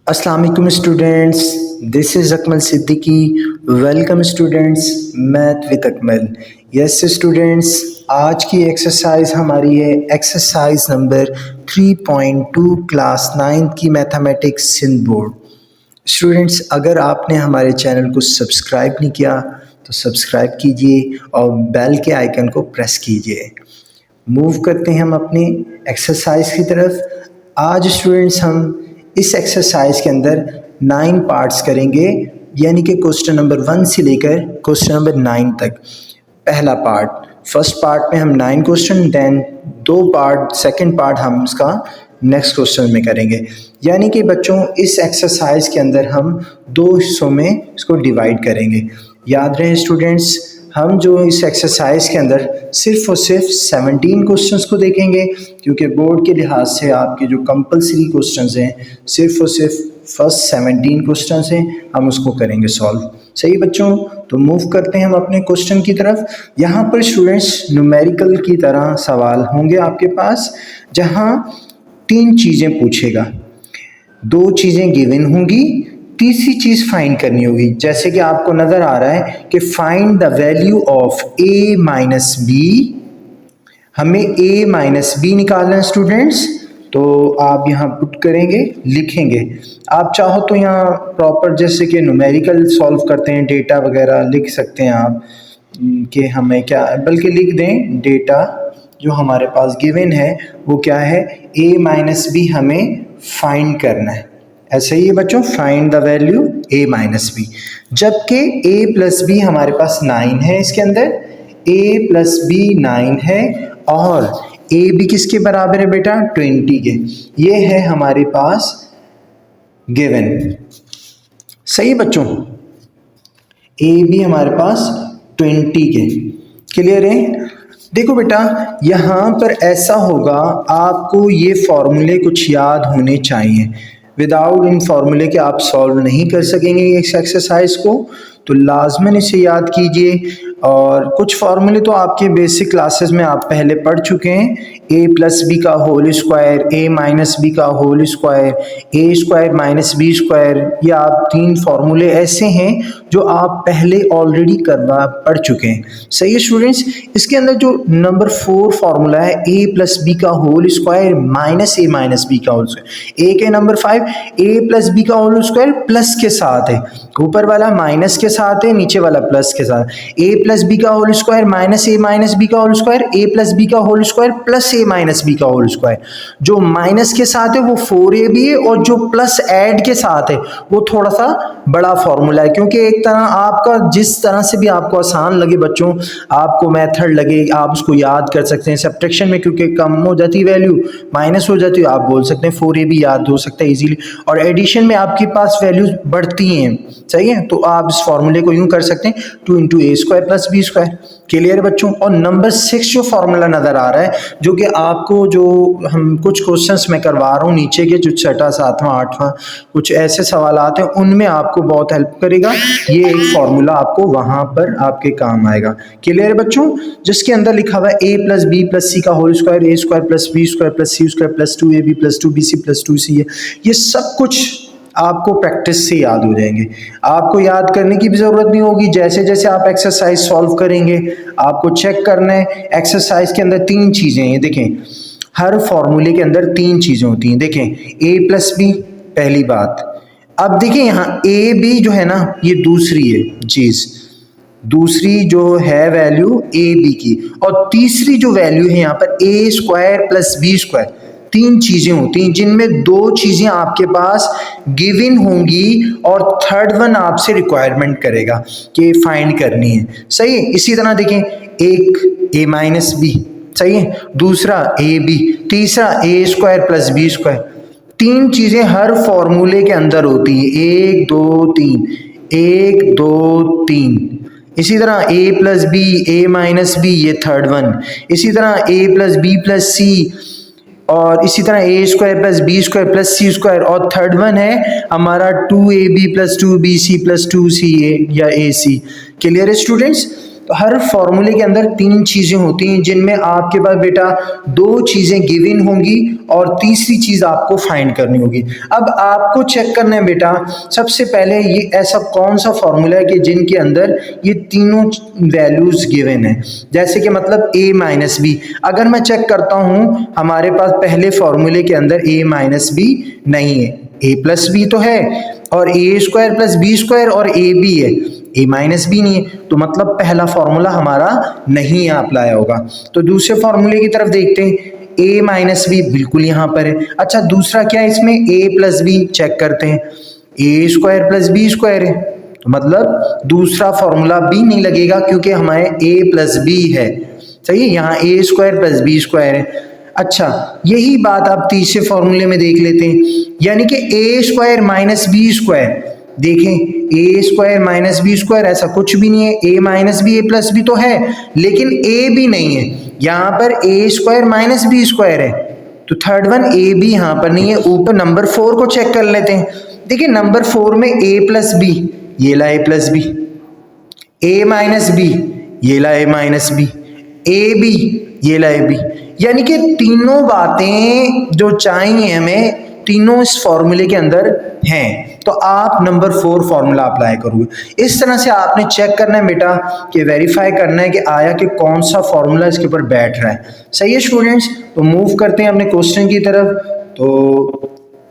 अस्सलाम वालेकुम students, this is Akmal Siddiqui. Welcome students, math with Akmal. Yes students, आज की एक्सरसाइज हमारी है एक्सरसाइज नंबर 3.2 क्लास 9 की मैथमेटिक्स सिंध बोर्ड। स्टूडेंट्स, अगर आपने हमारे चैनल को सब्सक्राइब नहीं किया तो सब्सक्राइब कीजिए और बेल के आइकन को प्रेस कीजिए। मूव करते हैं हम अपनी एक्सरसाइज की तरफ। आज स्टूडेंट्स हम इस एक्सरसाइज के अंदर 9 पार्ट्स करेंगे, यानी कि क्वेश्चन नंबर 1 से लेकर क्वेश्चन नंबर 9 तक। पहला पार्ट, फर्स्ट पार्ट में हम 9 question, then 2 part, second part हम उसका नेक्स्ट क्वेश्चन में करेंगे। यानी कि बच्चों इस एक्सरसाइज के अंदर हम 2 हिस्सों में इसको डिवाइड करेंगे। याद रहे स्टूडेंट्स, हम जो इस एक्सरसाइज के अंदर सिर्फ और सिर्फ 17 क्वेश्चंस को देखेंगे, क्योंकि बोर्ड के लिहाज से आपके जो कंपलसरी क्वेश्चंस हैं सिर्फ और सिर्फ फर्स्ट 17 क्वेश्चंस हैं, हम उसको करेंगे सॉल्व। सही बच्चों, तो मूव करते हैं हम अपने क्वेश्चन की तरफ। यहाँ पर स्टूडेंट्स न्यूमेरिकल की तरह सवाल होंगे आपके पास, जहाँ 3 चीज़ें पूछेगा, 2 चीज़ें गिवन होंगी, तीसरी चीज फाइंड करनी होगी। जैसे कि आपको नजर आ रहा है कि find the value of a minus B, हमें a माइनस बी निकालना है स्टूडेंट्स। तो आप यहाँ पुट करेंगे, लिखेंगे। आप चाहो तो यहाँ प्रॉपर जैसे कि न्यूमेरिकल सॉल्व करते हैं, डेटा वगैरह लिख सकते हैं आप कि हमें क्या, बल्कि लिख दें डेटा जो हमारे पास गिवन है वो क्या है, a माइनस बी हमें फाइंड करना है। ऐसे ही है बच्चों, find the value a minus B. जबकि a प्लस बी हमारे पास 9 है, इसके अंदर a प्लस बी 9 है और a भी किसके बराबर है बेटा, 20 के। ये है हमारे पास गिवन। सही बच्चों, a भी हमारे पास 20 के। क्लियर है? देखो बेटा, यहाँ पर ऐसा होगा, आपको ये फॉर्मूले कुछ याद होने चाहिए। विदाउट इन फॉर्मूले के आप सॉल्व नहीं कर सकेंगे इस एक्सरसाइज को, तो लाजमन इसे याद कीजिए। और कुछ फार्मूले तो आपके बेसिक क्लासेस में आप पहले पढ़ चुके हैं, a प्लस बी का whole square, a minus B का whole square, a square minus B square. ये आप 3 फार्मूले ऐसे हैं जो आप पहले ऑलरेडी पढ़ चुके हैं। सही है स्टूडेंट्स? इसके अंदर जो नंबर 4 फार्मूला है, a प्लस बी का whole square minus a minus B का होल स्क्वायर। एक है नंबर 5, a प्लस बी का होल स्क्वायर प्लस के साथ है, ऊपर वाला माइनस के साथ है, नीचे वाला प्लस के साथ। a प्लस बी का whole square minus a minus B का whole square, a plus B का whole square plus a minus B का होल स्क्वायर। जो माइनस के साथ है वो 4ab है, और जो प्लस ऐड के साथ है वो थोड़ा सा बड़ा फॉर्मूला है, क्योंकि एक तरह आपका जिस तरह से भी आपको आसान लगे बच्चों, आपको मेथड लगे, आप उसको याद कर सकते हैं। सब्ट्रैक्शन में क्योंकि कम हो जाती है वैल्यू, माइनस हो जाती है, आप बोल सकते हैं 4ab याद हो सकता है इजीली। और एडिशन में आपके पास वैल्यूज बढ़ती हैं, सही है, तो आप इस फॉर्मूले को यूं कर सकते हैं 2 into A square plus B square. Clear है बच्चों? और नंबर 6 जो फॉर्मूला नजर आ रहा है, जो कि आपको जो हम कुछ क्वेश्चंस में करवा रहा हूँ नीचे के, जो 6वां 7वां 8वां कुछ ऐसे सवाल आते हैं, उनमें आपको बहुत हेल्प करेगा। ये एक फॉर्मूला आपको वहां पर आपके काम आएगा। क्लियर है बच्चों? जिसके अंदर लिखा हुआ है a plus B plus C का whole square, a square plus B square plus C square plus 2ab plus 2bc plus 2c है। ये सब कुछ आपको प्रैक्टिस से याद हो जाएंगे, आपको याद करने की भी जरूरत नहीं होगी। जैसे जैसे आप एक्सरसाइज सॉल्व करेंगे, आपको चेक करना है। एक्सरसाइज के अंदर 3 चीजें हैं, देखें हर फॉर्मूले के अंदर 3 चीजें होती हैं। देखें a प्लस बी, पहली बात। अब देखिए यहाँ a b जो है ना, ये दूसरी है चीज, दूसरी जो है वैल्यू a b की, और तीसरी जो वैल्यू है यहाँ पर a square plus B square. 3 चीजें होती हैं जिनमें 2 चीजें आपके पास गिवन होंगी और थर्ड वन आपसे रिक्वायरमेंट करेगा कि फाइंड करनी है। सही है? इसी तरह देखें, एक a माइनस बी, सही है, दूसरा a b, तीसरा a square plus B square. 3 चीजें हर फॉर्मूले के अंदर होती है, 1 2 3, 1 2 3। इसी तरह a plus B, a minus B, ये थर्ड वन। इसी तरह a plus B plus C, और इसी तरह a square plus B square plus C square, और थर्ड वन है हमारा 2ab plus 2bc plus 2ca या ac। क्लियर है स्टूडेंट्स? तो हर फॉर्मूले के अंदर 3 चीज़ें होती हैं जिनमें आपके पास बेटा 2 चीज़ें गिवन होंगी और तीसरी चीज़ आपको फाइंड करनी होगी। अब आपको चेक करना है बेटा, सबसे पहले ये ऐसा कौन सा फॉर्मूला है कि जिनके अंदर ये तीनों वैल्यूज़ गिवन है। जैसे कि मतलब a माइनस बी, अगर मैं चेक करता हूँ हमारे पास पहले फॉर्मूले के अंदर a माइनस बी नहीं है, a प्लस बी तो है और ए स्क्वायर प्लस बी स्क्वायर और ए बी है, ए माइनस बी नहीं है, तो मतलब पहला फॉर्मूला हमारा नहीं अप्लाई होगा। तो दूसरे फॉर्मूले की तरफ देखते हैं, ए माइनस बी बिल्कुल यहाँ पर है। अच्छा दूसरा क्या है इसमें, ए प्लस बी, चेक करते हैं, A square plus B square है, तो मतलब दूसरा फॉर्मूला भी नहीं लगेगा क्योंकि हमारे ए प्लस बी है। सही है, यहाँ ए स्क्वायर प्लस बी स्क्वायर है। अच्छा यही बात आप तीसरे फॉर्मूले में देख लेते हैं, यानी कि ए स्क्वायर माइनस बी स्क्वायर, देखें ए स्क्वायर माइनस बी स्क्वायर ऐसा कुछ भी नहीं है, ए माइनस बी ए प्लस बी तो है लेकिन ए भी नहीं है, यहाँ पर ए स्क्वायर माइनस बी स्क्वायर है, तो थर्ड वन ए बी यहाँ पर नहीं है। ऊपर नंबर 4 को चेक कर लेते हैं, देखिए नंबर 4 में ए प्लस बी, ये ला ए प्लस बी, ए माइनस बी, ये ला ए माइनस बी, ए बी, ये ला ए बी, यानी कि तीनों बातें जो चाहिए हमें तीनों इस फॉर्मूले के अंदर हैं। तो आप नंबर 4 फॉर्मूला अप्लाई करोगे। इस तरह से आपने चेक करना है बेटा कि वेरीफाई करना है कि आया कि कौन सा फॉर्मूला इसके ऊपर बैठ रहा है। सही है स्टूडेंट्स, तो मूव करते हैं अपने क्वेश्चन की तरफ। तो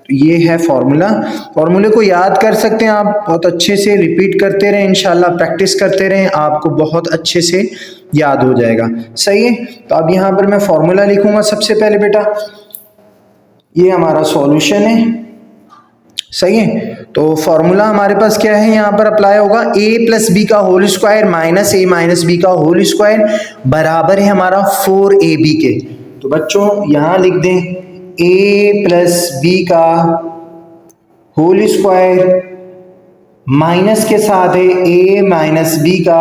ये है फॉर्मूला, फॉर्मूले को याद कर सकते हैं आप, बहुत अच्छे से रिपीट करते रहें, इंशाल्लाह प्रैक्टिस करते रहें, आपको बहुत अच्छे से याद हो जाएगा। सही है, तो अब यहाँ पर मैं फॉर्मूला लिखूंगा सबसे पहले बेटा, ये हमारा सॉल्यूशन है। सही है, तो फॉर्मूला हमारे पास क्या है, यहाँ पर अप्लाई होगा a प्लस बी का whole square minus a minus B का होल स्क्वायर बराबर है हमारा 4ab के। तो बच्चों यहाँ लिख दें a प्लस बी का होल स्क्वायर माइनस के साथ है a माइनस बी का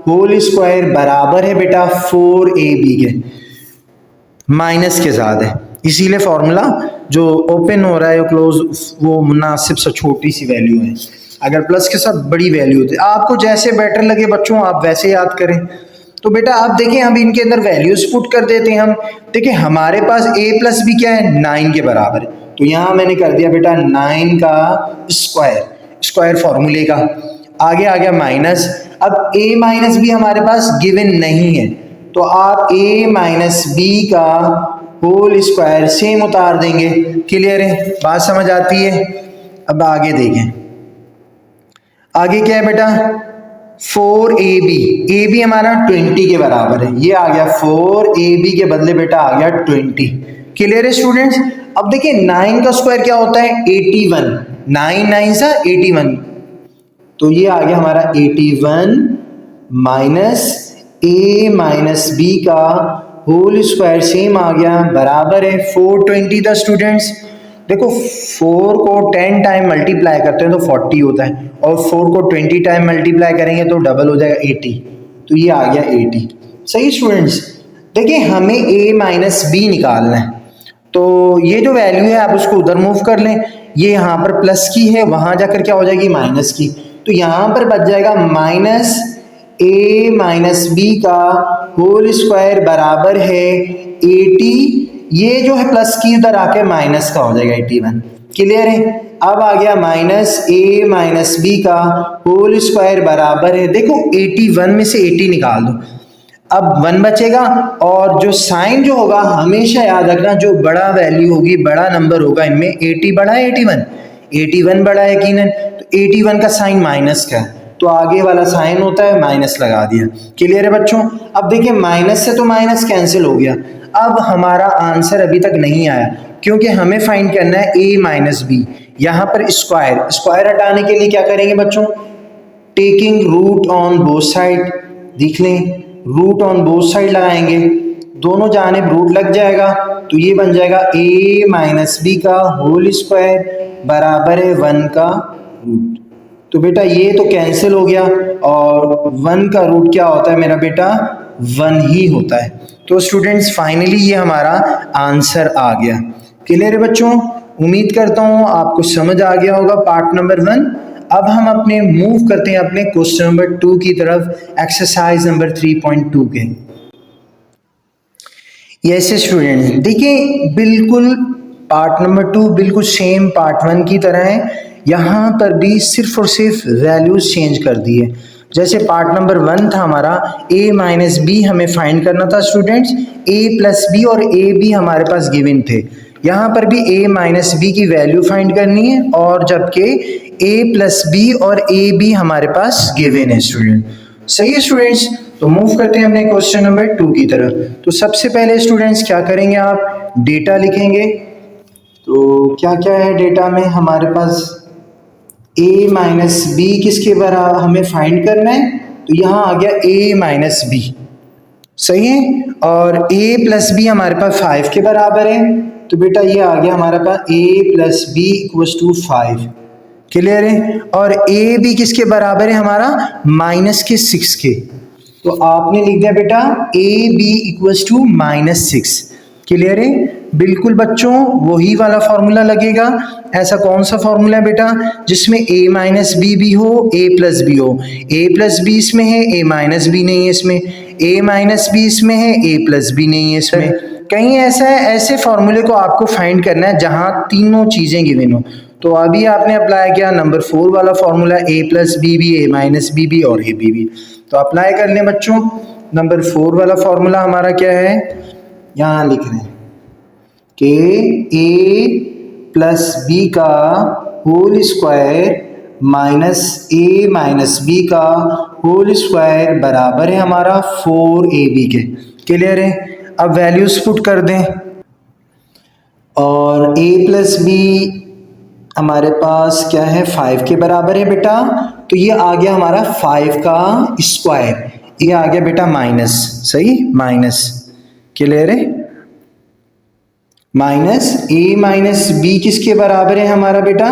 होल स्क्वायर बराबर है बेटा 4ab के, माइनस के साथ है, इसीलिए फॉर्मूला जो ओपन हो रहा है क्लोज वो मुनासिब से छोटी सी वैल्यू है, अगर प्लस के साथ बड़ी वैल्यू होती है। आपको जैसे बेटर लगे बच्चों आप वैसे याद करें। तो बेटा आप देखें हम इनके अंदर वैल्यूज पुट कर देते हैं। हम देखिए हमारे पास a प्लस बी क्या है, 9 के बराबर है, तो यहाँ मैंने कर दिया बेटा 9 का स्क्वायर, स्क्वायर फॉर्मूले का, आगे आ गया माइनस। अब a माइनस बी हमारे पास गिवन नहीं है, तो आप a माइनस बी का होल स्क्वायर सेम उतार देंगे। क्लियर है, बात समझ आती है। अब आगे देखें, आगे क्या है बेटा 4ab, ए बी हमारा 20 के बराबर है, ये आ गया 4ab के बदले बेटा आ गया 20। क्लियर है स्टूडेंट्स। अब देखिए 9 का स्क्वायर क्या होता है 81, 9 9 सा 81, तो ये आ गया हमारा 81 माइनस a माइनस बी का होल स्क्वायर सेम आ गया बराबर है 420। द स्टूडेंट्स देखो 4 को 10 टाइम मल्टीप्लाई करते हैं तो 40 होता है, और 4 को 20 टाइम मल्टीप्लाई करेंगे तो डबल हो जाएगा 80, तो ये आ गया 80। सही स्टूडेंट्स, देखिए हमें a माइनस बी निकालना है, तो ये जो वैल्यू है आप उसको उधर मूव कर लें, ये यहाँ पर प्लस की है, वहां जाकर क्या हो जाएगी माइनस की, तो यहाँ पर बच जाएगा माइनस a माइनस बी का होल स्क्वायर बराबर है 80, ये जो है प्लस की उधर आके माइनस का हो जाएगा 81। क्लियर है, अब आ गया माइनस a माइनस बी का होल स्क्वायर बराबर है, देखो 81 में से 80 निकाल दो, अब 1 बचेगा, और जो साइन जो होगा हमेशा याद रखना, जो बड़ा वैल्यू होगी बड़ा नंबर होगा इनमें 80 बड़ा है 81 बड़ा है यकीनन, तो 81 का साइन माइनस का है, तो आगे वाला साइन होता है माइनस लगा दिया। क्लियर है बच्चों। अब देखिए माइनस से तो माइनस कैंसिल हो गया, अब हमारा आंसर अभी तक नहीं आया क्योंकि हमें फाइंड करना है a माइनस बी। यहाँ पर स्क्वायर, स्क्वायर हटाने के लिए क्या करेंगे बच्चों, taking root on both side, देख लें रूट ऑन बोथ साइड लगाएंगे, दोनों जानिब रूट लग जाएगा, तो ये बन जाएगा a माइनस बी का होल स्क्वायर बराबर है 1 का रूट। तो बेटा ये तो कैंसिल हो गया, और 1 का रूट क्या होता है मेरा बेटा 1 ही होता है। तो स्टूडेंट्स फाइनली ये हमारा आंसर आ गया। क्लियर है बच्चों, उम्मीद करता हूँ आपको समझ आ गया होगा पार्ट नंबर 1। अब हम अपने मूव करते हैं अपने क्वेश्चन नंबर 2 की तरफ, एक्सरसाइज नंबर 3.2 के। यस स्टूडेंट, देखिए बिल्कुल पार्ट नंबर 2 बिल्कुल सेम पार्ट 1 की तरह है। यहाँ पर भी सिर्फ और सिर्फ वैल्यूज चेंज कर दी है। जैसे पार्ट नंबर 1 था हमारा a माइनस बी हमें फाइंड करना था स्टूडेंट्स, a प्लस बी और a भी हमारे पास गिवन थे। यहाँ पर भी a माइनस बी की वैल्यू फाइंड करनी है, और जबकि a प्लस बी और a भी हमारे पास गिवन है स्टूडेंट। सही है स्टूडेंट्स, तो मूव करते हैं अपने क्वेश्चन नंबर 2 की तरफ। तो सबसे पहले स्टूडेंट्स क्या करेंगे, आप डेटा लिखेंगे। तो क्या क्या है डेटा में हमारे पास, a माइनस बी किसके बराबर हमें फाइंड करना है, तो यहाँ आ गया a माइनस बी, सही है। और a प्लस बी हमारे पास 5 के बराबर है, तो बेटा ये आ गया हमारे पास a plus B equals to 5, clear है। और a भी किसके बराबर है हमारा, माइनस के 6 के, तो आपने लिख दिया बेटा a b equals to -6, clear है। बिल्कुल बच्चों वही वाला फॉर्मूला लगेगा। ऐसा कौन सा फॉर्मूला है बेटा जिसमें a माइनस बी भी हो, a प्लस बी हो। a प्लस बी इसमें है, a माइनस बी नहीं है इसमें, a माइनस बी इसमें है, a प्लस बी नहीं है इसमें। कहीं ऐसा है, ऐसे फॉर्मूले को आपको फाइंड करना है जहां तीनों चीजें गिवन हो। तो अभी आपने अप्लाई किया नंबर 4 वाला फॉर्मूला, a प्लस बी भी, a माइनस बी भी और a बी भी। तो अप्लाई कर लें बच्चों। नंबर 4 वाला फॉर्मूला हमारा क्या है, यहाँ लिख रहे हैं कि a प्लस बी का whole square minus a minus B का होल स्क्वायर बराबर है हमारा 4ab के, क्लियर है। अब वैल्यूज पुट कर दें, और a प्लस बी हमारे पास क्या है 5 के बराबर है बेटा, तो ये आ गया हमारा 5 का स्क्वायर, ये आ गया बेटा माइनस, सही, माइनस, क्लियर है। माइनस a माइनस बी किसके बराबर है हमारा बेटा,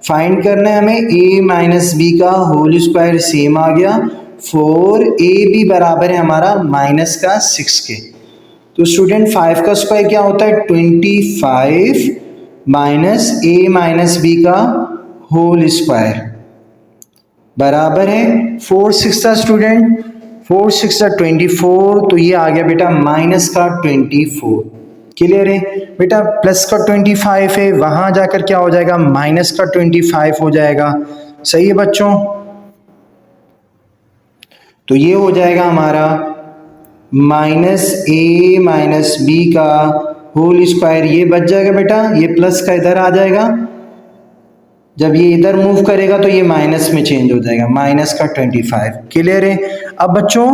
फाइंड करना है हमें a माइनस बी का होल स्क्वायर, सेम आ गया 4ab बराबर है हमारा माइनस का 6 के। तो स्टूडेंट 5 का स्क्वायर क्या होता है 25 माइनस a माइनस बी का होल स्क्वायर बराबर है 4 6 का स्टूडेंट, 4 6 का 24, तो ये आ गया बेटा माइनस का 24, क्लियर है बेटा। प्लस का 25 है, वहां जाकर क्या हो जाएगा माइनस का 25 हो जाएगा, सही है बच्चों। तो ये हो जाएगा हमारा माइनस a माइनस बी का होल स्क्वायर, ये बच जाएगा बेटा, ये प्लस का इधर आ जाएगा, जब ये इधर मूव करेगा तो ये माइनस में चेंज हो जाएगा, माइनस का 25, क्लियर है। अब बच्चों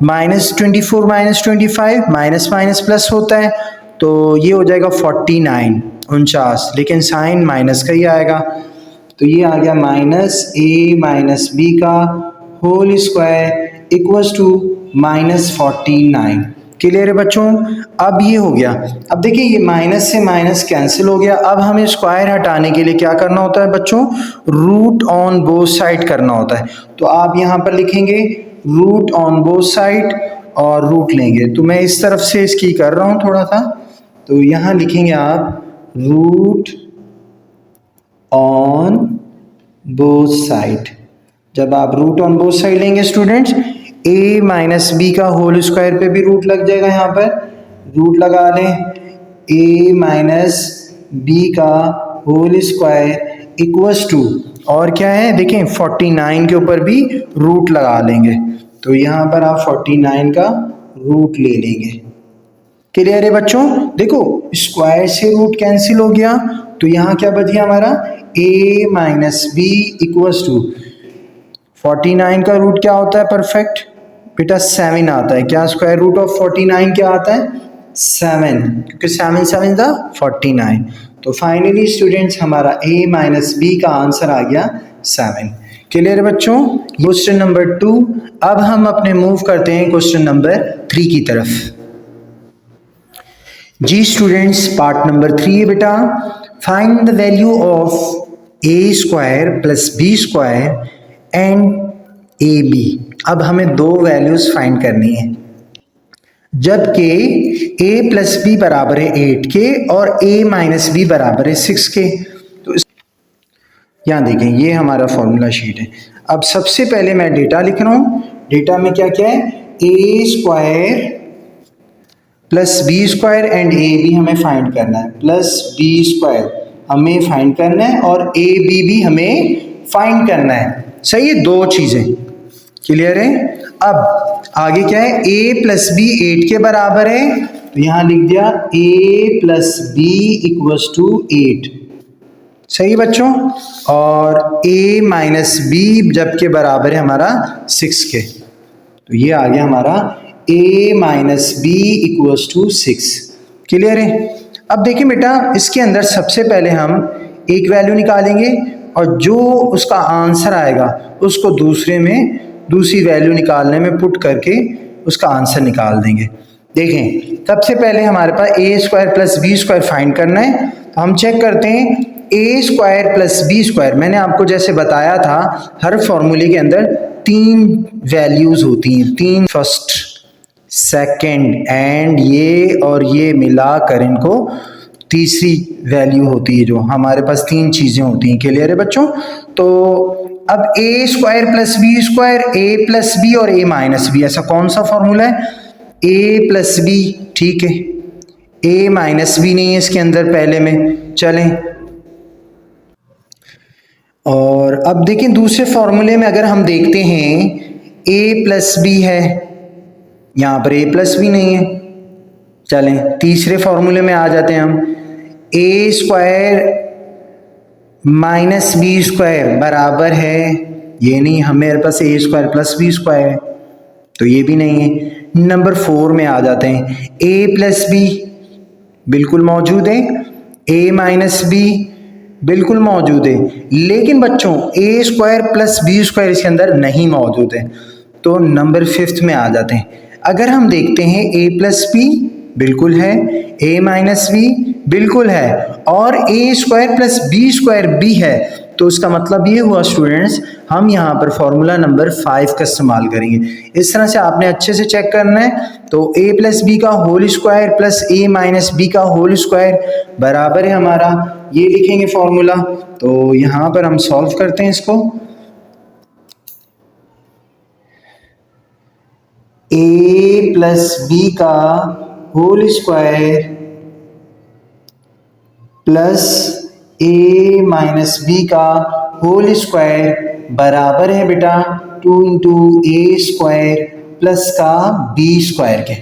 -24 -25 माइनस माइनस प्लस होता है, तो ये हो जाएगा 49 49, लेकिन साइन माइनस का ही आएगा, तो ये आ गया माइनस a माइनस बी का whole square equals to -49, clear है बच्चों। अब ये हो गया, अब देखिए ये माइनस से माइनस कैंसिल हो गया। अब हमें स्क्वायर हटाने के लिए क्या करना होता है बच्चों, रूट ऑन बोथ साइड करना होता है। तो आप यहाँ पर लिखेंगे रूट ऑन बोथ साइड और रूट लेंगे, तो मैं इस तरफ से इसकी कर रहा हूँ थोड़ा सा, तो यहाँ लिखेंगे आप रूट ऑन बोथ साइड। जब आप रूट ऑन बोथ साइड लेंगे स्टूडेंट्स, a माइनस बी का होल स्क्वायर पे भी रूट लग जाएगा, यहाँ पर रूट लगा लें a माइनस बी का होल स्क्वायर इक्वल्स टू, और क्या है देखें 49 के ऊपर भी रूट लगा लेंगे, तो यहाँ पर आप 49 का रूट ले लेंगे, क्लियर है बच्चों। देखो स्क्वायर से रूट कैंसिल हो गया, तो यहाँ क्या बच गया हमारा a minus B equals to 49 का रूट क्या होता है परफेक्ट बेटा 7 आता है। क्या स्क्वायर रूट ऑफ 49 क्या आता है 7, क्योंकि 7 7 द 49। तो फाइनली स्टूडेंट्स हमारा a माइनस बी का आंसर आ गया 7, क्लियर है बच्चों। Question number 2। अब हम अपने मूव करते हैं क्वेश्चन नंबर 3 की तरफ। जी स्टूडेंट्स पार्ट नंबर 3 है बेटा, find the value of a square plus B square and A B. अब हमें दो वैल्यूज फाइंड करनी है, जबकि a प्लस बी बराबर है 8 के और a माइनस बी बराबर है 6 के। तो यहाँ देखें ये हमारा फॉर्मूला शीट है। अब सबसे पहले मैं डेटा लिख रहा हूँ। डेटा में क्या क्या है, A square plus B square and A B हमें फाइंड करना है, प्लस बी स्क्वायर हमें फाइंड करना है और ए बी भी हमें फाइंड करना है। सही है, दो चीजें क्लियर है। अब आगे क्या है, a प्लस बी 8 के बराबर है, तो यहां लिख दिया a plus B equals to 8। सही बच्चों, और a माइनस बी जब के बराबर है हमारा 6 के, तो ये आ गया हमारा a minus B equals to 6। Clear है। अब देखिए बेटा, इसके अंदर सबसे पहले हम एक वैल्यू निकालेंगे और जो उसका आंसर आएगा उसको दूसरे में दूसरी वैल्यू निकालने में पुट करके उसका आंसर निकाल देंगे। देखें, सबसे पहले हमारे पास A square plus B square find करना है, तो हम चेक करते हैं A square plus B square. मैंने आपको जैसे बताया था हर फॉर्मूले के अंदर 3 वैल्यूज होती हैं, 3 फर्स्ट सेकंड एंड ये और ये मिलाकर इनको तीसरी वैल्यू होती है, जो हमारे पास 3 चीजें होती हैं। क्लियर है बच्चों। तो अब ए स्क्वायर प्लस बी स्क्वायर, ए प्लस बी और ए माइनस बी, ऐसा कौन सा फॉर्मूला है, ए प्लस बी, ठीक है। ए माइनस बी नहीं है इसके अंदर पहले में, चलें। और अब देखें दूसरे फॉर्मूले में अगर हम देखते हैं ए प्लस बी है, यहां पर ए प्लस बी नहीं है। चलें तीसरे फॉर्मूले में आ जाते हैं हम, ए स्क्वायर माइनस बी स्क्वायर बराबर है, ये नहीं, हमारे पास A square plus B square है, तो ये भी नहीं है। नंबर 4 में आ जाते हैं, ए प्लस बी बिल्कुल मौजूद है, ए माइनस बी बिल्कुल मौजूद है, लेकिन बच्चों ए स्क्वायर प्लस बी स्क्वायर इसके अंदर नहीं मौजूद है, तो नंबर 5 में आ जाते हैं। अगर हम देखते हैं ए प्लस बी बिल्कुल है, ए माइनस बी बिल्कुल है और ए स्क्वायर प्लस बी स्क्वायर भी है, तो इसका मतलब ये हुआ स्टूडेंट्स, हम यहाँ पर फॉर्मूला नंबर 5 का इस्तेमाल करेंगे। इस तरह से आपने अच्छे से चेक करना है। तो ए प्लस बी का होल स्क्वायर प्लस ए माइनस बी का होल स्क्वायर बराबर है हमारा, ये लिखेंगे फॉर्मूला। तो यहाँ पर हम सॉल्व करते हैं इसको। ए प्लस बी का होल स्क्वायर प्लस ए माइनस बी का होल स्क्वायर बराबर है बेटा 2 इंटू ए स्क्वायर प्लस का बी स्क्वायर के।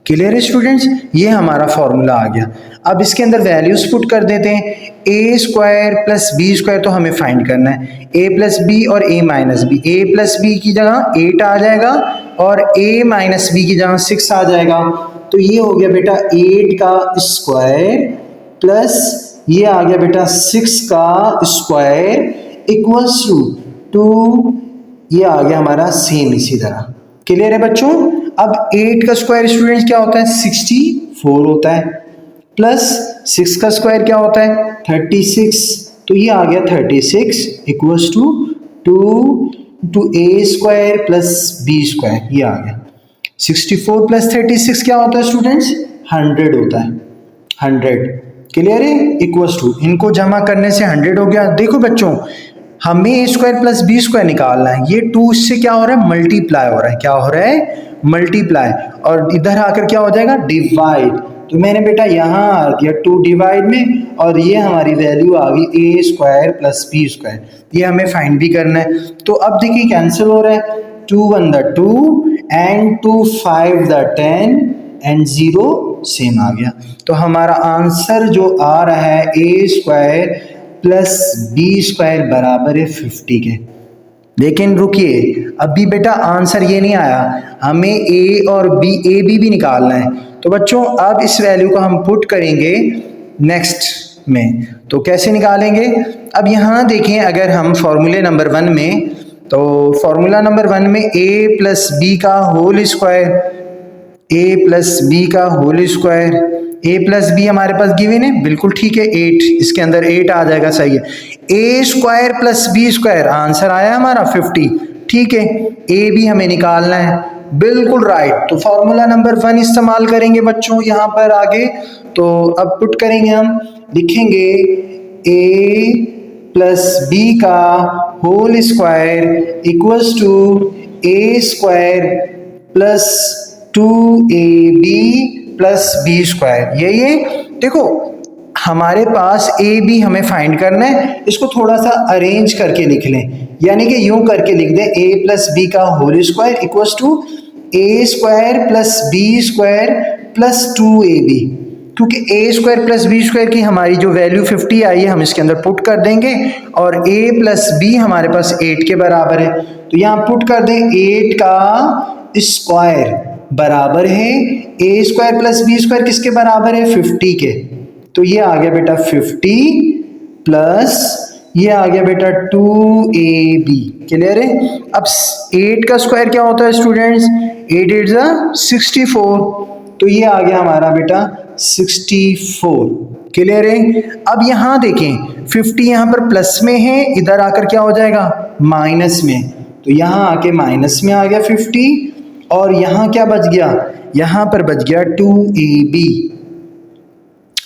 क्लियर है स्टूडेंट्स, ये हमारा फॉर्मूला आ गया। अब इसके अंदर वैल्यूज पुट कर देते हैं। A square plus B square तो हमें फाइंड करना है, ए प्लस बी और ए माइनस बी। ए प्लस बी की जगह 8 आ जाएगा और ए माइनस बी की जगह 6 आ जाएगा, तो ये हो गया बेटा 8 का स्क्वायर प्लस ये आ गया बेटा 6 का स्क्वायर इक्वल्स टू 2, ये आ गया हमारा सेम इसी तरह। क्लियर है बच्चों। अब 8 का स्क्वायर स्टूडेंट्स क्या होता है, 64 होता है, प्लस 6 का स्क्वायर क्या होता है 36, तो ये आ गया 36 equals to 2 A square plus B square, ये आ गया 64 प्लस 36 क्या होता है स्टूडेंट्स 100 होता है, 100। क्लियर है, इक्वल्स टू, इनको जमा करने से 100 हो गया। देखो बच्चों, हमें A square plus B square निकालना है, ये 2 इससे क्या हो रहा है मल्टीप्लाई हो रहा है, क्या हो रहा है मल्टीप्लाई, और इधर आकर क्या हो जाएगा डिवाइड, तो मैंने बेटा यहाँ आ गया 2 डिवाइड में, और ये हमारी वैल्यू आ गई ए स्क्वायर प्लस बी स्क्वायर, ये हमें फाइंड भी करना है। तो अब देखिए कैंसिल हो रहा है, 2 1 the 2 and 2 5 the 10 and 0 same आ गया। तो हमारा आंसर जो आ रहा है A square plus B square बराबर है 50 के। लेकिन रुकिए, अभी बेटा आंसर ये नहीं आया, हमें ए और बी, ए बी भी निकालना है। तो बच्चों अब इस वैल्यू को हम पुट करेंगे नेक्स्ट में, तो कैसे निकालेंगे। अब यहाँ देखें, अगर हम फॉर्मूले नंबर 1 में, तो फॉर्मूला नंबर 1 में ए प्लस बी का होल स्क्वायर, ए प्लस बी का होल स्क्वायर, ए प्लस बी हमारे पास गिवन है, बिल्कुल ठीक है 8, इसके अंदर 8 आ जाएगा, सही है। A square plus B square, answer आया हमारा 50, ठीक है। ए बी हमें निकालना है, बिल्कुल राइट। तो फॉर्मूला नंबर 1 इस्तेमाल करेंगे बच्चों यहाँ पर आगे। तो अब पुट करेंगे हम, लिखेंगे ए प्लस बी का whole square equals to A square plus 2ab plus B square. ये देखो हमारे पास ए बी हमें फाइंड करना है, इसको थोड़ा सा अरेंज करके लिख लें, यानी कि यूं करके लिख दें ए प्लस बी का whole square equals to A square plus B square plus 2ab। क्योंकि A square plus B square की हमारी जो वैल्यू 50 आई है हम इसके अंदर पुट कर देंगे, और a प्लस बी हमारे पास 8 के बराबर है, तो यहाँ पुट कर दें 8 का स्क्वायर बराबर है A square plus B square किसके बराबर है 50 के, तो ये आ गया बेटा 50 प्लस ये आ गया बेटा 2ab। क्लियर है। अब 8 का स्क्वायर क्या होता है स्टूडेंट्स, 8 8 जा 64, तो ये आ गया हमारा बेटा 64। क्लियर है। अब यहाँ देखें 50 यहाँ पर प्लस में है, इधर आकर क्या हो जाएगा माइनस में, तो यहाँ आके माइनस में आ गया 50, और यहाँ क्या बच गया, यहाँ पर बच गया 2ab।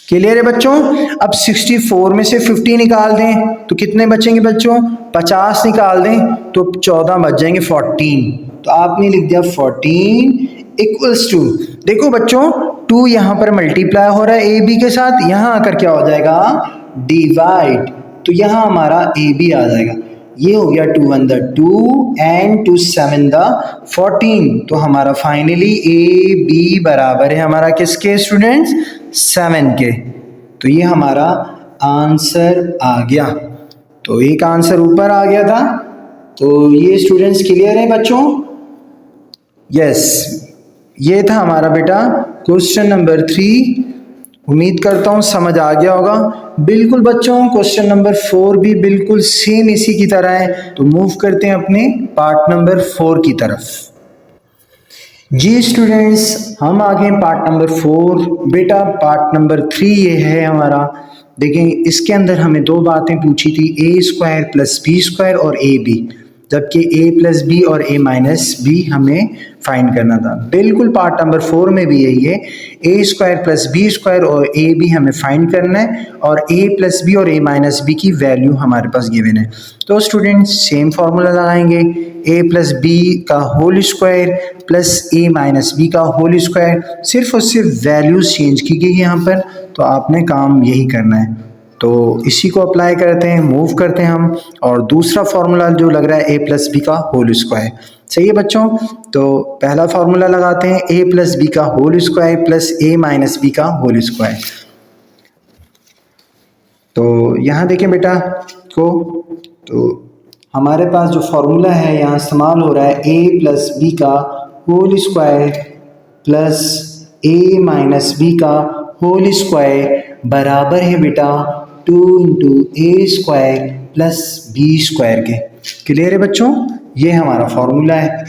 क्लियर है बच्चों। अब 64 में से 50 निकाल दें तो कितने बचेंगे बच्चों, 50 निकाल दें तो 14 बच जाएंगे 14, तो आपने लिख दिया 14 इक्वल्स टू, देखो बच्चों 2 यहाँ पर मल्टीप्लाई हो रहा है ए बी के साथ, यहाँ आकर क्या हो जाएगा डिवाइड, तो यहाँ हमारा ए बी आ जाएगा, ये हो गया 2 1 2 एंड 2 7 14, तो हमारा फाइनली ए बी बराबर है हमारा किसके स्टूडेंट्स 7 के, तो ये हमारा आंसर आ गया। तो एक आंसर ऊपर आ गया था, तो ये स्टूडेंट्स क्लियर है बच्चों। यस, ये था हमारा बेटा क्वेश्चन नंबर 3। उम्मीद करता हूँ समझ आ गया होगा। बिल्कुल बच्चों क्वेश्चन नंबर 4 भी बिल्कुल सेम इसी की तरह है, तो मूव करते हैं अपने पार्ट नंबर 4 की तरफ। जी स्टूडेंट्स, हम आ गए पार्ट नंबर 4। बेटा पार्ट नंबर 3 ये है हमारा। देखें इसके अंदर हमें 2 बातें पूछी थी, ए स्क्वायर प्लस बी स्क्वायर और ए बी, जबकि a प्लस बी और a माइनस बी हमें फाइंड करना था। बिल्कुल पार्ट नंबर 4 में भी यही है, a square plus B square और a बी हमें फाइंड करना है, और a प्लस बी और a माइनस बी की वैल्यू हमारे पास गिवन है। तो स्टूडेंट्स सेम फार्मूला लगाएंगे, a प्लस बी का whole square plus a minus B का होल स्क्वायर, सिर्फ और सिर्फ वैल्यूज चेंज की गई यहाँ पर, तो आपने काम यही करना है। तो इसी को अप्लाई करते हैं, मूव करते हैं हम, और दूसरा फार्मूला जो लग रहा है a प्लस बी का होल स्क्वायर। सही है बच्चों, तो पहला फार्मूला लगाते हैं a प्लस बी का whole square plus a minus B का होल स्क्वायर। तो यहाँ देखें बेटा को, तो हमारे पास जो फार्मूला है यहाँ इस्तेमाल हो रहा है a प्लस बी का whole square plus a minus B का होल स्क्वायर बराबर है बेटा 2 into A square plus B square के। क्लियर है बच्चों, ये हमारा फॉर्मूला है।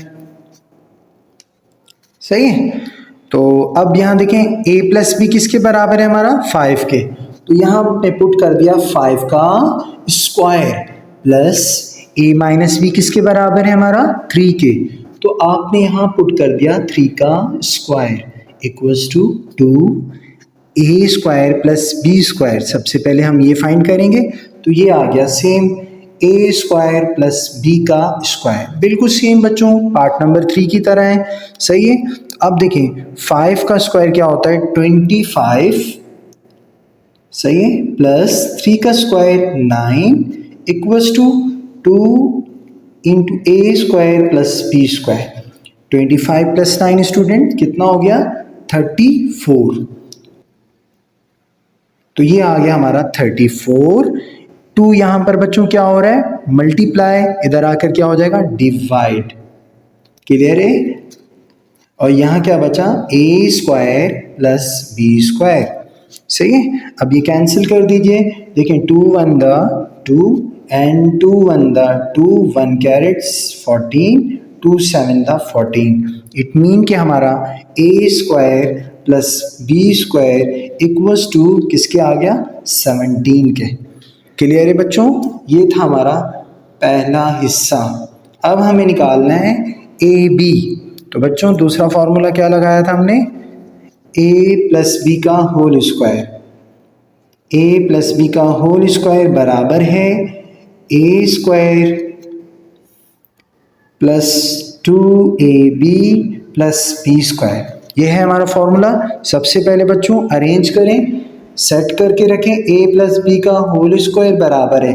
सही है। तो अब यहाँ देखें a प्लस बी किसके बराबर है हमारा 5 के, तो यहाँ हमने पुट कर दिया 5 का square plus a minus B किसके बराबर है हमारा 3 के, तो आपने यहाँ पुट कर दिया 3 का square equals to 2 A square plus B square. सबसे पहले हम ये फाइंड करेंगे, तो ये आ गया सेम ए स्क्वायर प्लस बी का स्क्वायर, बिल्कुल सेम बच्चों पार्ट नंबर 3 की तरह है। सही है। अब देखें 5 का स्क्वायर क्या होता है 25, सही है, प्लस 3 का square 9 equals to 2 into A square plus B square. 25 plus 9 student कितना हो गया 34, तो ये आ गया हमारा 34। 2 यहाँ पर बच्चों क्या हो रहा है मल्टीप्लाई, इधर आकर क्या हो जाएगा डिवाइड। क्लियर है। और यहाँ क्या बचा ए स्क्वायर प्लस बी स्क्वायर। सही है। अब ये कैंसिल कर दीजिए, देखें 2 1 2 एंड 2 1 2 1 कैरेट्स 14, 2 7 14। इट मीन कि हमारा A square plus B square equals to किसके आ गया 17 के। क्लियर है बच्चों, ये था हमारा पहला हिस्सा। अब हमें निकालना है ए बी, तो बच्चों दूसरा फॉर्मूला क्या लगाया था हमने a प्लस बी का whole square, a plus B का होल स्क्वायर बराबर है A square plus 2ab plus B square. ये है हमारा फॉर्मूला। सबसे पहले बच्चों अरेंज करें, सेट करके रखें। a प्लस बी का होल स्क्वायर बराबर है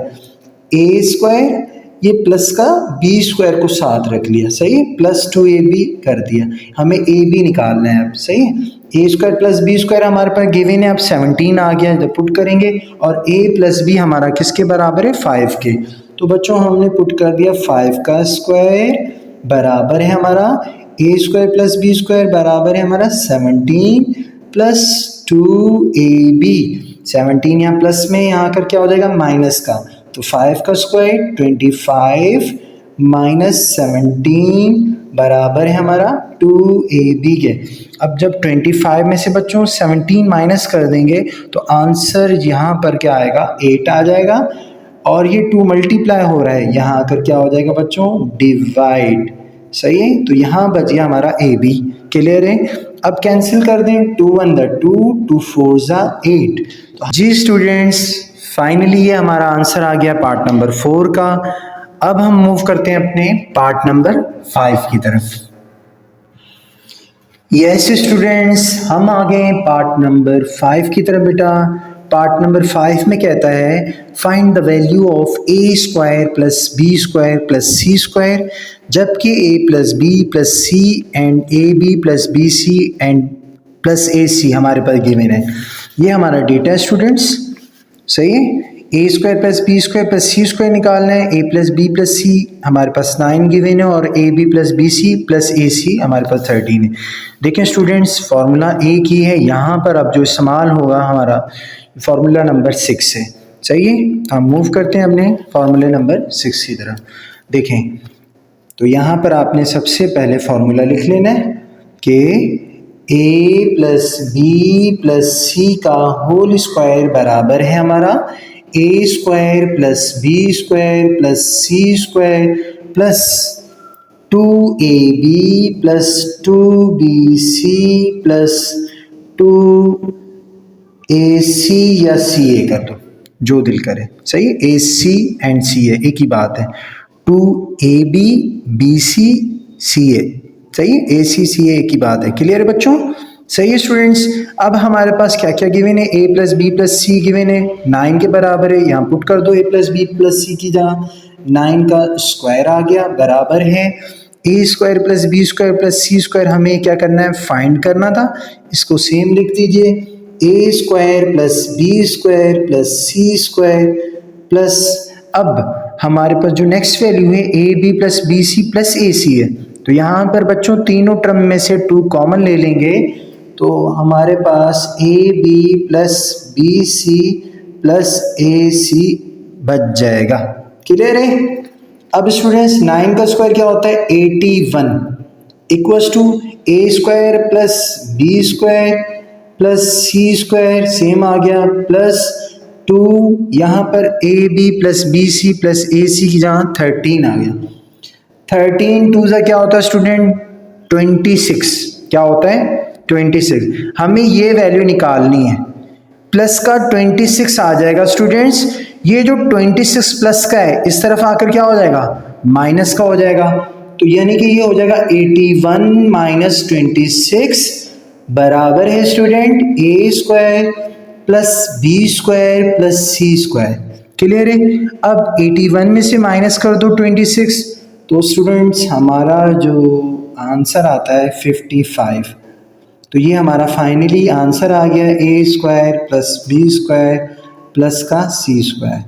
ए स्क्वायर, ये प्लस का बी स्क्वायर को साथ रख लिया, सही है, प्लस 2ab कर दिया। हमें ए बी निकालना है अब, सही है। A square plus B square हमारे पास गिवन है, अब 17 आ गया जब पुट करेंगे, और a प्लस बी हमारा किसके बराबर है 5 के। तो बच्चों हमने पुट कर दिया 5 का स्क्वायर बराबर है हमारा A square plus B square बराबर है हमारा 17 प्लस 2ab। 17 यहाँ प्लस में, यहाँ कर क्या हो जाएगा माइनस का, तो 5 का स्क्वायर 25 माइनस 17 बराबर है हमारा 2ab के। अब जब 25 में से बच्चों 17 माइनस कर देंगे तो आंसर यहाँ पर क्या आएगा 8 आ जाएगा, और ये 2 मल्टीप्लाई हो रहा है, यहाँ आकर क्या हो जाएगा बच्चों डिवाइड, सही है। तो यहाँ बच गया हमारा ए बी। क्लियर है। अब कैंसिल कर दें, 2 1 2, 2 4 8। जी स्टूडेंट्स, फाइनली ये हमारा आंसर आ गया पार्ट नंबर 4 का। अब हम मूव करते हैं अपने पार्ट नंबर 5 की तरफ। यस स्टूडेंट्स, हम आ गए पार्ट नंबर 5 की तरफ बेटा। पार्ट नंबर 5 में कहता है find the value of A square plus B square plus C square, जबकि A plus B plus C and A B plus B C and plus A C हमारे पास given है। ये हमारा डेटा है स्टूडेंट्स, सही है। A square plus B square plus C square निकालना है। A plus B plus C हमारे पास 9 गिवन है, और A B plus B C plus A C हमारे पास 13 है। देखें स्टूडेंट्स, फॉर्मूला एक ही है, यहाँ पर अब जो इस्तेमाल होगा हमारा फॉर्मूला नंबर 6 है, सही है। हम मूव करते हैं अपने फॉर्मूले नंबर 6 की तरफ। देखें तो यहाँ पर आपने सबसे पहले फॉर्मूला लिख लेना है कि A plus B plus C का होल स्क्वायर बराबर है हमारा A square plus B square plus C square plus 2ab plus 2bc plus 2ac या ca कर दो, जो दिल करे, सही है। ac एंड ca एक ही बात है। 2ab bc ca, सही है, ac ca एक ही बात है। क्लियर है बच्चों, सही है स्टूडेंट्स। अब हमारे पास क्या क्या गिवन है, a plus B plus C given है, 9 के बराबर है, यहाँ पुट कर दो a plus B plus C की जगह 9 का स्क्वायर आ गया बराबर है A square plus B square plus C square. हमें क्या करना है फाइंड करना था, इसको सेम लिख दीजिए A square plus B square plus C square plus, अब हमारे पास जो नेक्स्ट वैल्यू है A B plus B C plus A C है, तो यहाँ पर बच्चों तीनों टर्म में से 2 कॉमन ले लेंगे, तो हमारे पास A B plus B C plus A C बच जाएगा। क्लियर है। अब स्टूडेंट्स 9 का स्क्वायर क्या होता है 81 equals to A square plus B square plus C square same आ गया प्लस 2, यहाँ पर A B plus B C plus A C की जहाँ 13 आ गया। 13 2 से क्या होता है स्टूडेंट 26, क्या होता है 26। हमें ये वैल्यू निकालनी है, प्लस का 26 आ जाएगा स्टूडेंट्स। ये जो 26 प्लस का है इस तरफ आकर क्या हो जाएगा माइनस का हो जाएगा, तो यानी कि ये हो जाएगा 81 माइनस 26 बराबर है student A square plus B square plus C square. Clear है। अब 81 में से माइनस कर दो 26, तो स्टूडेंट्स हमारा जो आंसर आता है 55। तो ये हमारा फाइनली आंसर आ गया A square plus B square plus का सी स्क्वायर।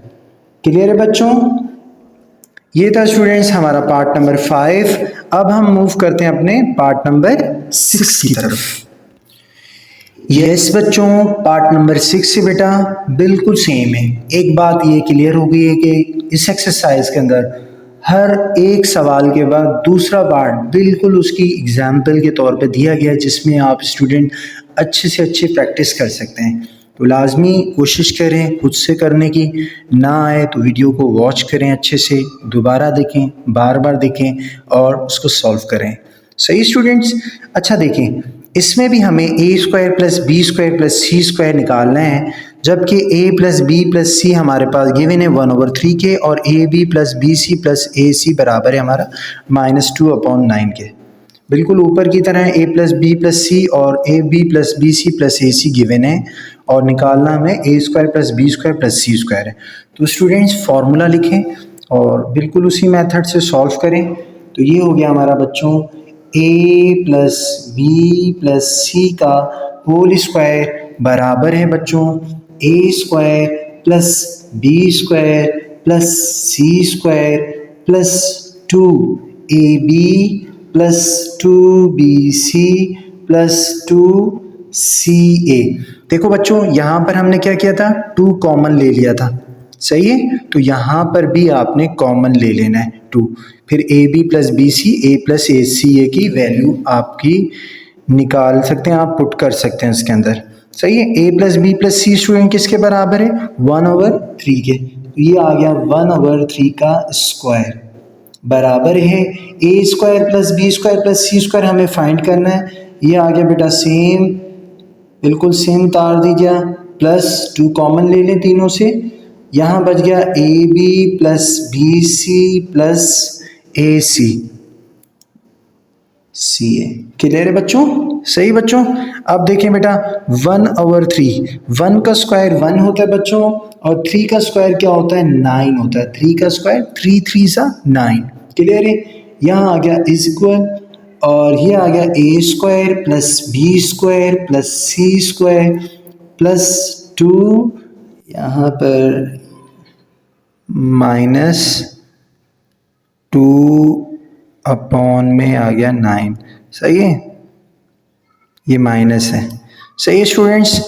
क्लियर है बच्चों। ये था स्टूडेंट्स हमारा पार्ट नंबर 5। अब हम मूव करते हैं अपने पार्ट नंबर 6 की तरफ। यस बच्चों, पार्ट नंबर 6 से बेटा बिल्कुल सेम है। एक बात ये क्लियर हो गई है कि इस एक्सरसाइज के अंदर हर एक सवाल के बाद दूसरा पार्ट बिल्कुल उसकी एग्जाम्पल के तौर पे दिया गया है, जिसमें आप स्टूडेंट अच्छे से अच्छे प्रैक्टिस कर सकते हैं। तो लाजमी कोशिश करें खुद से करने की, ना आए तो वीडियो को वॉच करें अच्छे से, दोबारा देखें, बार बार देखें और उसको सॉल्व करें। सही स्टूडेंट्स। अच्छा देखें, इसमें भी हमें A square plus B square plus C square निकालना है, जबकि a plus B plus C हमारे पास गिवन है 1/3 के, और A B plus B C plus A C बराबर है हमारा -2/9 के। बिल्कुल ऊपर की तरह a plus B plus C और A B plus B C plus A C given है, और निकालना हमें a square plus B square plus C square है। तो स्टूडेंट्स फॉर्मूला लिखें और बिल्कुल उसी मेथड से सॉल्व करें। तो ये हो गया हमारा बच्चों a plus B plus C का होल स्क्वायर बराबर है बच्चों a square plus B square plus C square plus 2ab plus 2bc plus 2ca। देखो बच्चों यहाँ पर हमने क्या किया था, 2 कॉमन ले लिया था, सही है। तो यहाँ पर भी आपने कॉमन ले लेना है 2, फिर A B plus B C A plus A C A की वैल्यू आपकी निकाल सकते हैं, आप पुट कर सकते हैं इसके अंदर, सही है। a plus B plus C student किसके बराबर है, 1/3 के। तो ये आ गया 1/3 का स्क्वायर बराबर है a square plus B square plus C square हमें फाइंड करना है। ये आ गया बेटा सेम, बिल्कुल सेम तार दीजिए, प्लस 2 कॉमन ले लें तीनों से, यहाँ बच गया A B plus B C plus A C C A. Clear है बच्चों, सही बच्चों। अब देखें बेटा 1/3, 1 का स्क्वायर 1 होता है बच्चों, और 3 का स्क्वायर क्या होता है, 9 होता है। 3 का स्क्वायर 3 3 सा 9। क्लियर है, यहाँ आ गया इज इक्वल, और ये आ गया a square plus B square plus C square plus 2, यहाँ पर -2 अपॉन में आ गया 9, सही है, ये माइनस है, सही है स्टूडेंट्स।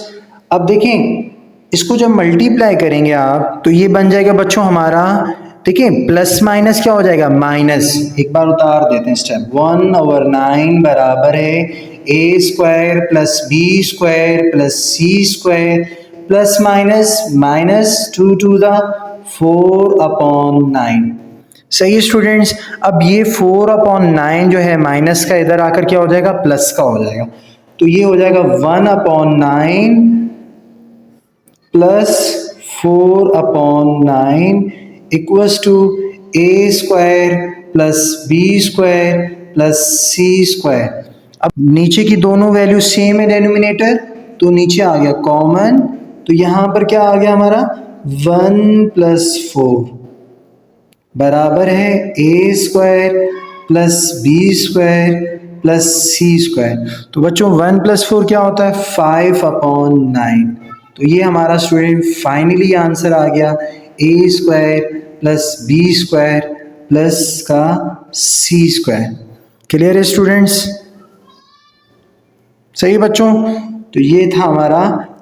अब देखें इसको जब मल्टीप्लाई करेंगे आप तो ये बन जाएगा बच्चों हमारा, देखिए प्लस माइनस क्या हो जाएगा, माइनस। एक बार उतार देते हैं स्टेप, 1/9 बराबर है a square plus B square plus C square plus -2 to the 4/9, सही है स्टूडेंट्स। अब ये 4/9 जो है माइनस का इधर आकर क्या हो जाएगा, प्लस का हो जाएगा। तो ये हो जाएगा 1/9 plus 4/9 equals to a square plus B square plus C square. अब नीचे की दोनों वैल्यू सेम है डेनोमिनेटर, तो नीचे आ गया कॉमन, तो यहाँ पर क्या आ गया हमारा 1 + 4 बराबर है a square plus B square plus C square. तो बच्चों 1 + 4 क्या होता है, 5/9। तो ये हमारा स्टूडेंट फाइनली आंसर आ गया a square plus B square plus का सी स्क्वायर। क्लियर है स्टूडेंट्स, सही बच्चों। तो ये था हमारा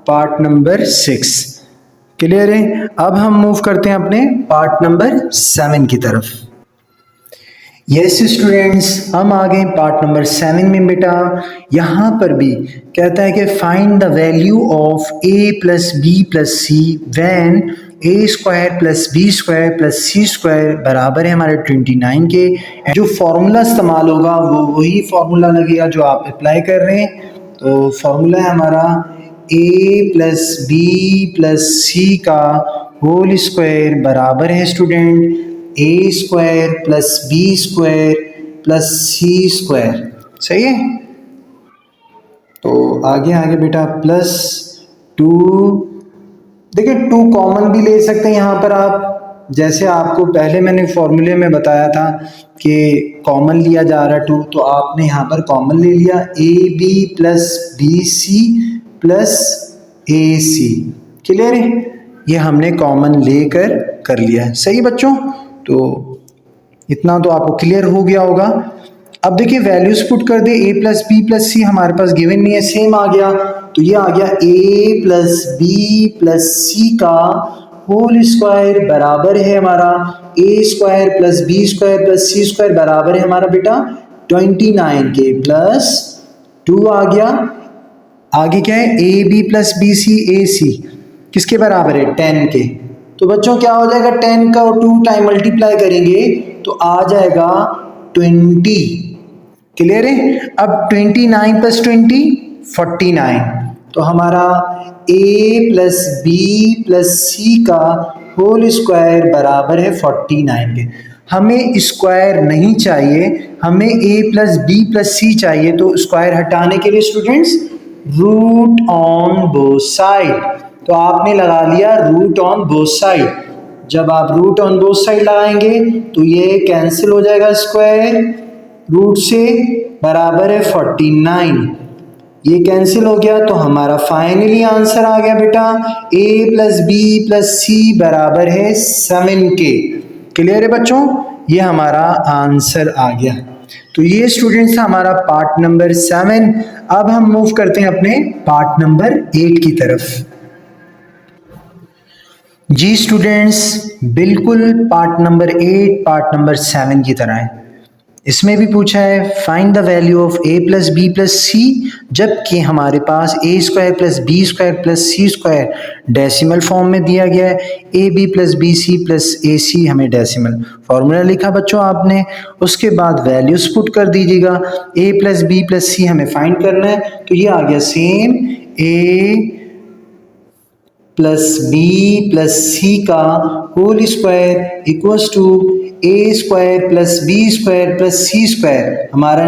पार्ट नंबर 6। क्लियर है। अब हम मूव करते हैं अपने पार्ट नंबर 7 की तरफ। यस स्टूडेंट्स, हम आ गए पार्ट नंबर 7 में बेटा। यहाँ पर भी कहता है कि find the value of a plus B plus C when a square plus B square plus C square बराबर है हमारे 29 के। जो फॉर्मूला इस्तेमाल होगा वो वही फॉर्मूला लगेगा जो आप अप्लाई कर रहे हैं। तो फॉर्मूला है हमारा a plus B plus C का होल स्क्वायर बराबर है student a square plus B square plus C square, सही है। तो आगे बेटा प्लस 2, देखिए 2 कॉमन भी ले सकते हैं यहाँ पर आप, जैसे आपको पहले मैंने फॉर्मूले में बताया था कि कॉमन लिया जा रहा है 2, तो आपने यहाँ पर कॉमन ले लिया A B plus B C plus A C. Clear है, ये हमने कॉमन लेकर कर लिया है, सही बच्चों। तो इतना तो आपको क्लियर हो गया होगा। अब देखिए वैल्यूज पुट कर दे, a plus B plus C हमारे पास गिवन नहीं है, सेम आ गया। तो ये आ गया a plus B plus C का होल स्क्वायर बराबर है हमारा a square plus B square plus C square बराबर है हमारा बेटा 29 के, प्लस 2 आ गया। आगे क्या है, A B plus B C A C किसके बराबर है, 10 के। तो बच्चों क्या हो जाएगा, 10 का 2 टाइम मल्टीप्लाई करेंगे तो आ जाएगा 20। क्लियर है। अब 29 + 20 49, तो हमारा a plus B plus C का होल स्क्वायर बराबर है 49 के। हमें स्क्वायर नहीं चाहिए, हमें a प्लस बी प्लस सी चाहिए। तो स्क्वायर हटाने के लिए students root on both side, तो आपने लगा लिया रूट ऑन बोथ साइड। जब आप रूट ऑन बोथ साइड लगाएंगे तो ये कैंसिल हो जाएगा, स्क्वायर रूट से बराबर है 49, ये कैंसिल हो गया। तो हमारा फाइनली आंसर आ गया बेटा a प्लस बी प्लस सी बराबर है 7 के। क्लियर है बच्चों, ये हमारा आंसर आ गया। तो ये स्टूडेंट्स था हमारा पार्ट नंबर 7। अब हम मूव करते हैं अपने पार्ट नंबर 8 की तरफ। जी स्टूडेंट्स, बिल्कुल पार्ट नंबर 8 पार्ट नंबर 7 की तरह है। इसमें भी पूछा है find the value of a plus B plus C, जबकि हमारे पास a square plus B square plus C square decimal form में दिया गया है। A B plus B C plus A C हमें डेसिमल फॉर्मूला लिखा बच्चों आपने, उसके बाद वैल्यूज पुट कर दीजिएगा। a plus B plus C हमें फाइंड करना है, तो ये आ गया same a plus B plus C का whole square equals to A square plus B square plus C square, हमारा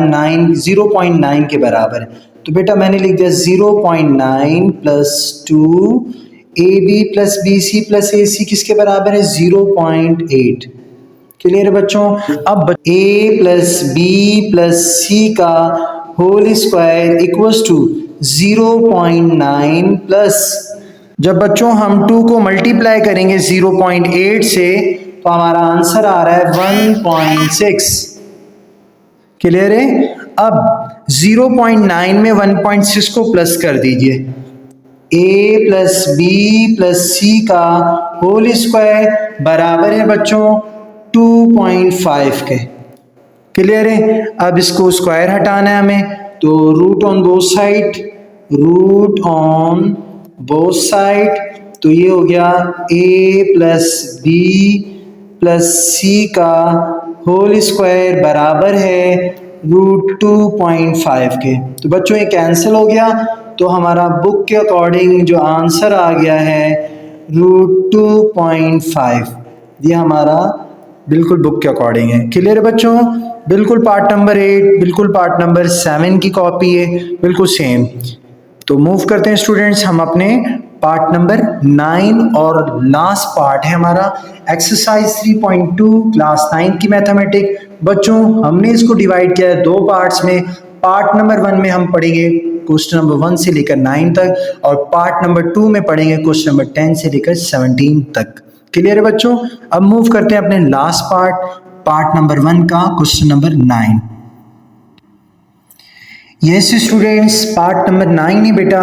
0.9 के बराबर है। तो बेटा मैंने लिख दिया 0.9 plus 2 A B plus B C plus A C किसके बराबर है 0.8। क्लियर है बच्चों। अब a plus B plus C का whole square equals to 0.9 plus, जब बच्चों हम 2 को मल्टीप्लाई करेंगे 0.8 से तो हमारा आंसर आ रहा है 1.6। क्लियर है। अब 0.9 में 1.6 को प्लस कर दीजिए, a plus B plus C का होल स्क्वायर बराबर है बच्चों 2.5 के। क्लियर है। अब इसको स्क्वायर हटाना है हमें, तो root on both side, root on both side, तो ये हो गया a plus B plus C का होल स्क्वायर बराबर है रूट 2.5 के। तो बच्चों ये कैंसिल हो गया, तो हमारा बुक के अकॉर्डिंग जो आंसर आ गया है रूट 2.5, ये हमारा बिल्कुल बुक के अकॉर्डिंग है। क्लियर है बच्चों, बिल्कुल पार्ट नंबर 8 बिल्कुल पार्ट नंबर 7 की कॉपी है, बिल्कुल सेम। तो मूव करते हैं स्टूडेंट्स हम अपने पार्ट नंबर 9 और लास्ट पार्ट है हमारा एक्सरसाइज 3.2 क्लास 9 की मैथमेटिक। बच्चों हमने इसको डिवाइड किया है 2 पार्ट्स में। पार्ट नंबर 1 में हम पढ़ेंगे क्वेश्चन नंबर 1 से लेकर 9 तक, और पार्ट नंबर 2 में पढ़ेंगे क्वेश्चन नंबर 10 से लेकर 17 तक। क्लियर है बच्चों। अब मूव करते हैं अपने लास्ट पार्ट नंबर 1 का question number 9। Yes students, part number 9 ही बेटा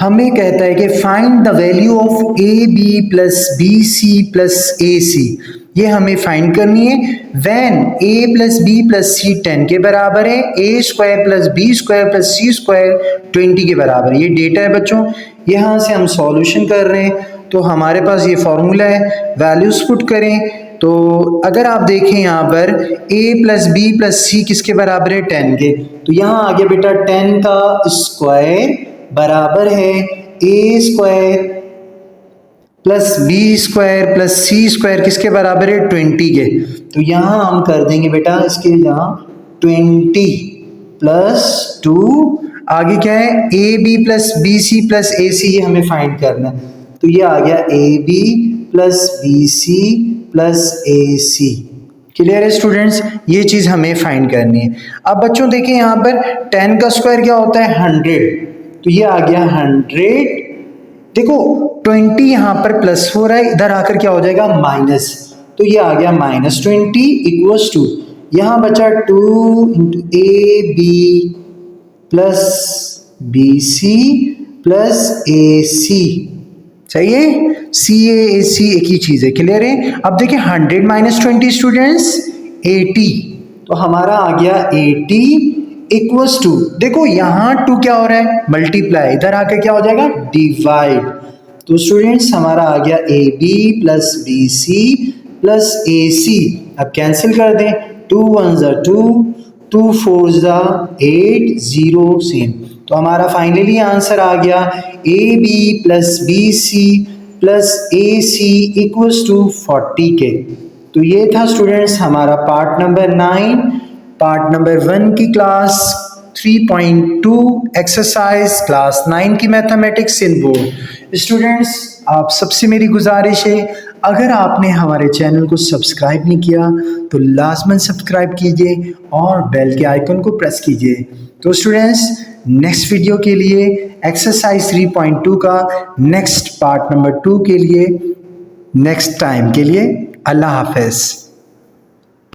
हमें कहता है कि find the value of A B plus B C plus A C. ये हमें फाइंड करनी है when a plus B plus C 10 के बराबर है, a square plus B square plus C square 20 के बराबर है। ये डेटा है बच्चों, यहाँ से हम सॉल्यूशन कर रहे हैं, तो हमारे पास ये फॉर्मूला है, वैल्यूज पुट करें। तो अगर आप देखें यहाँ पर a प्लस बी प्लस सी किसके बराबर है 10 के, तो यहाँ आ गया बेटा 10 का स्क्वायर बराबर है a square plus B square plus C square किसके बराबर है 20 के। तो यहाँ हम कर देंगे बेटा इसके यहाँ 20 प्लस 2, आगे क्या है A B plus B C plus A C, ये हमें फाइंड करना है। तो ये आ गया A B plus B C plus A C. Clear है स्टूडेंट्स, ये चीज हमें फाइंड करनी है। अब बच्चों देखिए यहाँ पर 10 का स्क्वायर क्या होता है 100, तो ये आ गया 100। देखो 20 यहाँ पर प्लस हो रहा है, इधर आकर क्या हो जाएगा माइनस, तो ये आ गया -20 इक्वल्स टू, यहाँ बचा 2 into A B plus B C plus A C. सही है, सी ए सी एक ही चीज है। क्लियर है। अब देखिए 100 माइनस 20 स्टूडेंट्स 80, तो हमारा आ गया 80 इक्वल्स टू, देखो यहाँ 2 क्या हो रहा है मल्टीप्लाई, इधर आकर क्या हो जाएगा डिवाइड। तो स्टूडेंट्स हमारा आ गया A B plus B C plus A C. अब कैंसिल कर दें, 2 1 ज़ा 2, 2 4 8 0 सेम। तो हमारा फाइनली आंसर आ गया A B plus B C plus A C equals to 40K। तो ये था स्टूडेंट्स हमारा पार्ट नंबर 9 पार्ट नंबर 1 की क्लास 3.2 एक्सरसाइज क्लास 9 की मैथमेटिक्स इन बोर्ड। स्टूडेंट्स आप सबसे मेरी गुजारिश है, अगर आपने हमारे चैनल को सब्सक्राइब नहीं किया तो लाजमन सब्सक्राइब कीजिए और बेल के आइकन को प्रेस कीजिए। तो स्टूडेंट्स नेक्स्ट वीडियो के लिए एक्सरसाइज 3.2 का नेक्स्ट पार्ट नंबर 2 के लिए नेक्स्ट टाइम के लिए अल्लाह हाफिज़।